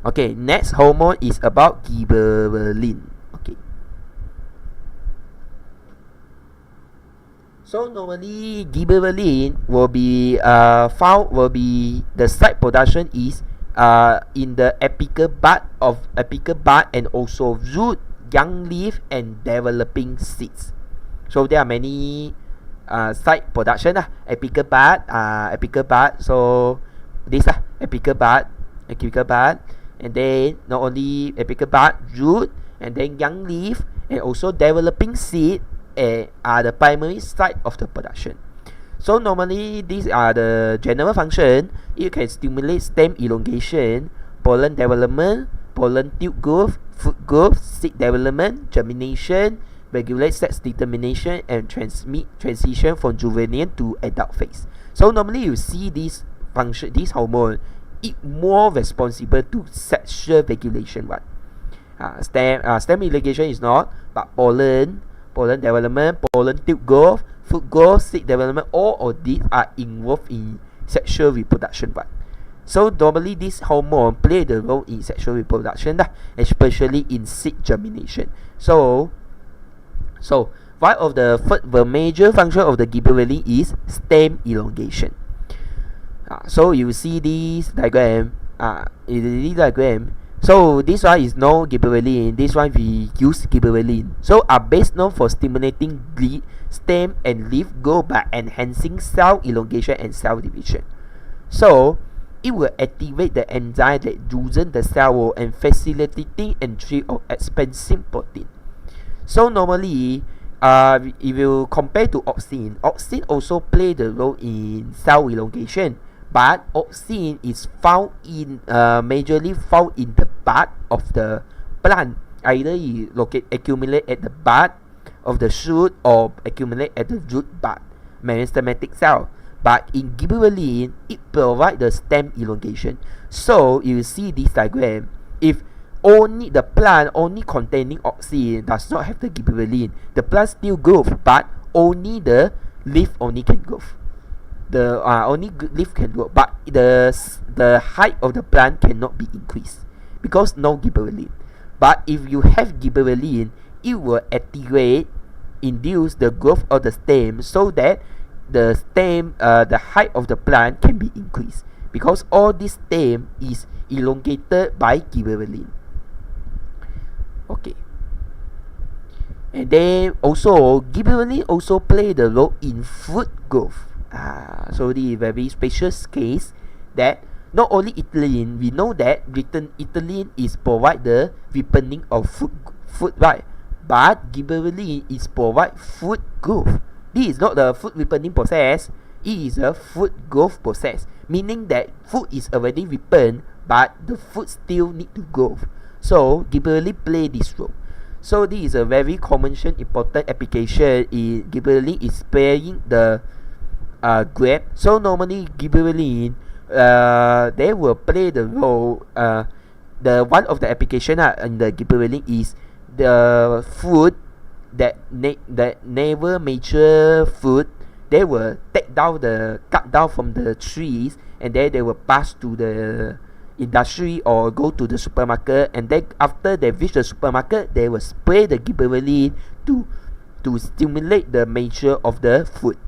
Okay, next hormone is about gibberellin. Okay. So normally gibberellin will be the site production is in the apical bud and also root, young leaf and developing seeds. So there are many site production apical bud. So this apical bud, and then not only apical bud, root, and then young leaf and also developing seed are the primary site of the production. So normally these are the general function. It can stimulate stem elongation, pollen development, pollen tube growth, fruit growth, seed development, germination, regulate sex determination, and transition from juvenile to adult phase. So normally you see this function, this hormone, it more responsible to sexual regulation. Stem elongation is not, but pollen development, pollen tube growth, fruit growth, seed development, all of these are involved in sexual reproduction. So normally this hormone play the role in sexual reproduction, especially in seed germination. So one of the major function of the gibberellin is stem elongation. So you see this diagram. So this one is no gibberellin. This one we use gibberellin. So are best known for stimulating stem and leaf growth by enhancing cell elongation and cell division. So it will activate the enzyme that loosen the cell wall and facilitating entry of expansive protein. So normally, if you compare to auxin also play the role in cell elongation. But auxin is found in majorly found in the bud of the plant. Either it accumulate at the bud of the shoot or accumulate at the root bud, meristematic cell. But in gibberellin, it provides the stem elongation. So you see this diagram. If only the plant only containing auxin does not have the gibberellin, the plant still grows, but only the leaf only can grow. The only leaf can grow, but the height of the plant cannot be increased because no gibberellin. But if you have gibberellin, it will induce the growth of the stem so that the height of the plant can be increased because all this stem is elongated by gibberellin. Okay. And then also gibberellin also play the role in fruit growth. So the very special case that not only ethylene, we know that ethylene is provide the ripening of fruit, right? But gibberellin is provide fruit growth. This is not the fruit ripening process, it is a fruit growth process, meaning that fruit is already ripened, but the fruit still need to grow. So gibberellin play this role. So this is a very common important application in gibberellin is spraying the grape. So normally gibberellin they will play the role. The one of the application in the gibberellin is the fruit that never mature fruit. They will cut down from the trees, and then they will pass to the industry or go to the supermarket, and then after they reach the supermarket, they will spray the gibberellin to stimulate the mature of the fruit.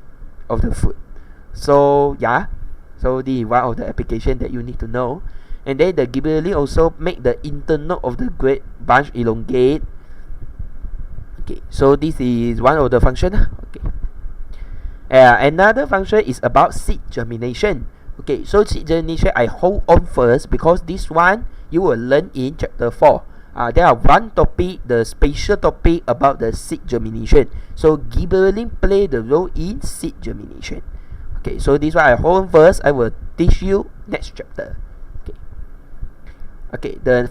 So yeah, so this is one of the application that you need to know. And then the gibberellin also make the internal of the grape bunch elongate. Okay, so this is one of the function. Okay, another function is about seed germination. Okay, so seed germination I hold on first because this one you will learn in chapter 4. There are one topic, the special topic about the seed germination. So gibberellin play the role in seed germination. Okay, so this one I hold on first. I will teach you next chapter. Okay, the